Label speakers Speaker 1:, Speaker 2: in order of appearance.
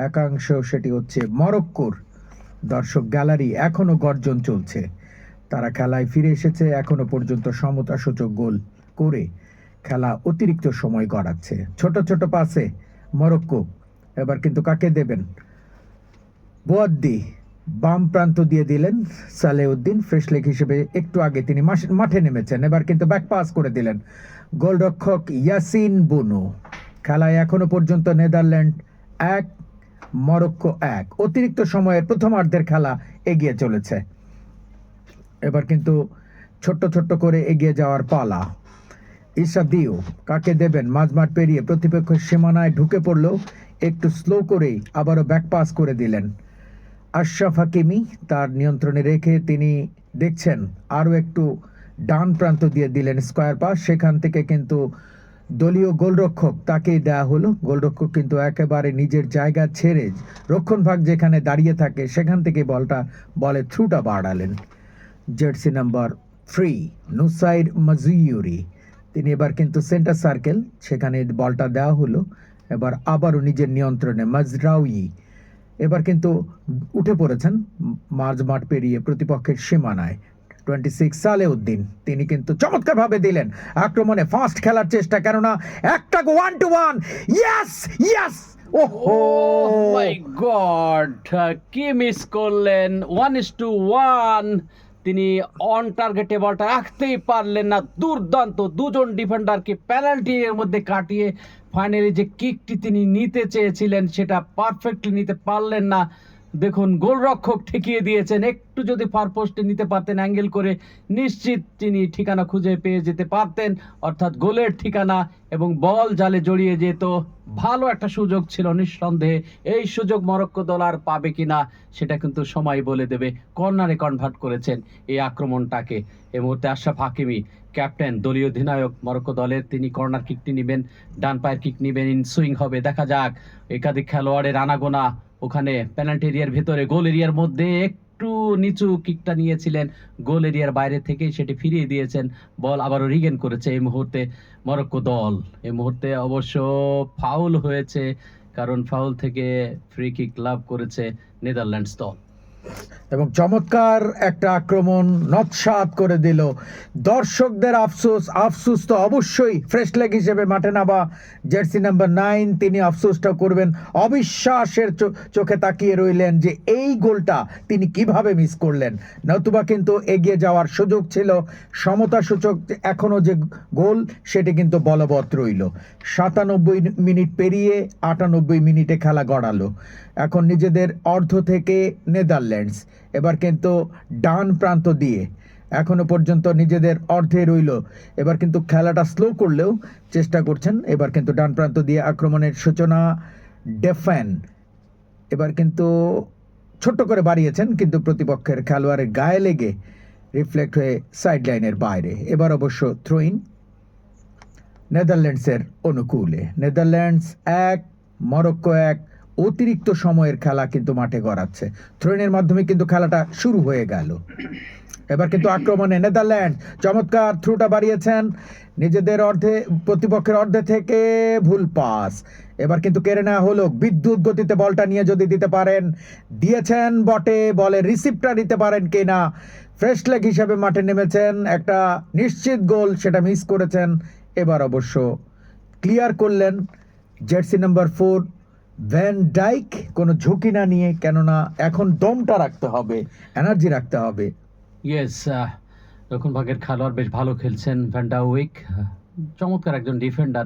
Speaker 1: একাংশ সেটি হচ্ছে মরক্কোর দর্শক গ্যালারি এখনো গর্জন চলছে। তারা খেলায় ফিরে এসেছে, এখনো পর্যন্ত সমতাসূচক গোল করে খেলা অতিরিক্ত সময় গড়াচ্ছে। ছোট ছোট পাসে মরক্কো এবার কিন্তু কাকে দেবেন? বোয়াদ্দি বাম প্রান্ত দিয়ে দিলেন সালেউদ্দিন, ফ্রেশ লেগ হিসেবে একটু আগে তিনি মাঠে নেমেছেন। এবার কিন্তু ব্যাক পাস করে দিলেন গোলরক্ষক ইয়াসিন বুনো। খেলায় এখনো পর্যন্ত নেদারল্যান্ড 1 মরক্কো 1। অতিরিক্ত সময়ের প্রথমার্ধের খেলা এগিয়ে চলেছে। এবার কিন্তু ছোট্ট ছোট্ট করে এগিয়ে যাওয়ার পালা। ইসা দিও কাকে দেবেন? মাঝমাঠ পেরিয়ে প্রতিপক্ষের সীমানায় ঢুকে পড়লেও একটু স্লো করেই আবারও ব্যাক পাস করে দিলেন আশরাফ হাকিমি। তার নিয়ন্ত্রণে রেখে তিনি দেখছেন আরও একটু ডান প্রান্ত দিয়ে দিলেন স্কোয়ার পাস। সেখান থেকে কিন্তু দলীয় গোলরক্ষক তাকেই দেয়া হলো। গোলরক্ষক কিন্তু একেবারে নিজের জায়গা ছেড়ে রক্ষণ ভাগ যেখানে দাঁড়িয়ে থাকে সেখান থেকে বলে থ্রুটা বাড়ালেন জার্সি নাম্বার 3 নুসাইর মাজুইউরি। তিনি এবার কিন্তু সেন্টার সার্কেল, সেখানে বলটা দেওয়া হলো। এবার আবারও নিজের নিয়ন্ত্রণে মাজরাউই এবার কিন্তু উঠে পড়েছেন মাঝমাঠ পেরিয়ে প্রতিপক্ষের সীমানায়। 26 সালেউদ্দিন তিনি কিন্তু চমৎকারভাবে দিলেন আক্রমণে ফাস্ট খেলার চেষ্টা, কেননা একটা 1-1। ইয়েস ইয়েস, ওহো
Speaker 2: মাই গড, কি মিস করলেন! 1:1 তিনি অন টার্গেটে বলটা রাখতেই পারলেন না। দুর্দান্ত দুজন ডিফেন্ডারকে পেনাল্টি এর মধ্যে কাটিয়ে ফাইনালি যে কিকটি তিনি নিতে চেয়েছিলেন সেটা পারফেক্টলি নিতে পারলেন না। দেখুন, গোলরক্ষক ঠেকিয়ে দিয়েছেন। একটু যদি ফার পোস্টে নিতে পারতেন অ্যাঙ্গেল করে, নিশ্চিত তিনি ঠিকানা খুঁজে পেয়ে যেতে পারতেন, অর্থাৎ গোলের ঠিকানা, এবং বল জালে জড়িয়ে যেত। ভালো একটা সুযোগ ছিল নিঃসন্দেহে। এই সুযোগ মরক্কো দল আর পাবে কিনা সেটা কিন্তু সময় বলে দেবে। কর্নারে কনভার্ট করেছেন এই আক্রমণটাকে। এই মুহূর্তে আশরাফ হাকিমি, ক্যাপ্টেন, দলীয় অধিনায়ক মরক্কো দলের, তিনি কর্নার কিকটি নেবেন, ডান পায়ের কিক নেবেন, ইন সুইং হবে। দেখা যাক, একাধিক খেলোয়াড়ের আনাগোনা ওখানে পেনাল্টি এরিয়ার ভেতরে, গোল এরিয়ার মধ্যে একটু নিচু কিকটা নিয়েছিলেন, গোল এরিয়ার বাইরে থেকে সেটি ফিরিয়ে দিয়েছেন। বল আবারও রিগেন করেছে এই মুহূর্তে মরক্কো দল। এই মুহূর্তে অবশ্য ফাউল হয়েছে, কারণ ফাউল থেকে ফ্রি কিক লাভ করেছে নেদারল্যান্ডস দল।
Speaker 1: এবং চমৎকার একটা আক্রমণ নৎসাৎ করে দিল। দর্শকদের আফসোস তো অবশ্যই। ফ্রেশ লেগ হিসেবে মাঠে নামা জার্সি নাম্বার 9 তিনি আফসোসটা করবেন। অবিশ্বাসের চোখে তাকিয়ে রইলেন যে এই গোলটা তিনি কিভাবে মিস করলেন। নতুবা কিন্তু এগিয়ে যাওয়ার সুযোগ ছিল। সমতাসূচক এখনও যে গোল সেটি কিন্তু বলবৎ রইল। 97 মিনিট পেরিয়ে 98 মিনিটে খেলা গড়ালো। এখন নিজেদের অর্ধ থেকে নেদারল্যান্ডস এবার কিন্তু ডান প্রান্ত দিয়ে এখনো পর্যন্ত নিজেদের অর্ধে রইল। এবার কিন্তু খেলাটা স্লো করলেও চেষ্টা করছেন। এবার কিন্তু ডান প্রান্ত দিয়ে আক্রমণের সূচনা ডেফেন এবার কিন্তু ছোট্ট করে বাড়িয়েছেন, কিন্তু প্রতিপক্ষের খেলোয়াড়ের গায়ে লেগে রিফ্লেক্ট হয়ে সাইড লাইনের বাইরে। এবার অবশ্য থ্রোইন নেদারল্যান্ডসের অনুকূলে। Netherlands 1 Morocco 1। অতিরিক্ত সময়ের খেলা কিন্তু মাঠে গড়াচ্ছে। থ্রোইনের মাধ্যমে কিন্তু খেলাটা শুরু হয়ে গেল। এবার কিন্তু আক্রমণে নেদারল্যান্ড চমৎকার থ্রুটা বাড়িয়েছেন নিজেদের অর্ধে, প্রতিপক্ষের অর্ধে থেকে ভুল পাস। এবার কিন্তু কেড়ে নেওয়া হলো। বিদ্যুৎ গতিতে বলটা নিয়ে যদি দিতে পারেন, দিয়েছেন বটে, বলে রিসিভটা নিতে পারেন কিনা। ফ্রেশ লেগ হিসেবে মাঠে নেমেছেন, একটা নিশ্চিত গোল সেটা মিস করেছেন। এবার অবশ্য ক্লিয়ার করলেন জার্সি নাম্বার 4 ভ্যান ডাইক, কোনো ঝুঁকি না নিয়ে, কেননা এখন দমটা রাখতে হবে, এনার্জি রাখতে হবে।
Speaker 2: ইয়েস, দক্ষিণ ভাগের খেলোয়াড় বেশ ভালো খেলছেন ভ্যান ডাউইক, চমৎকার একজন ডিফেন্ডার।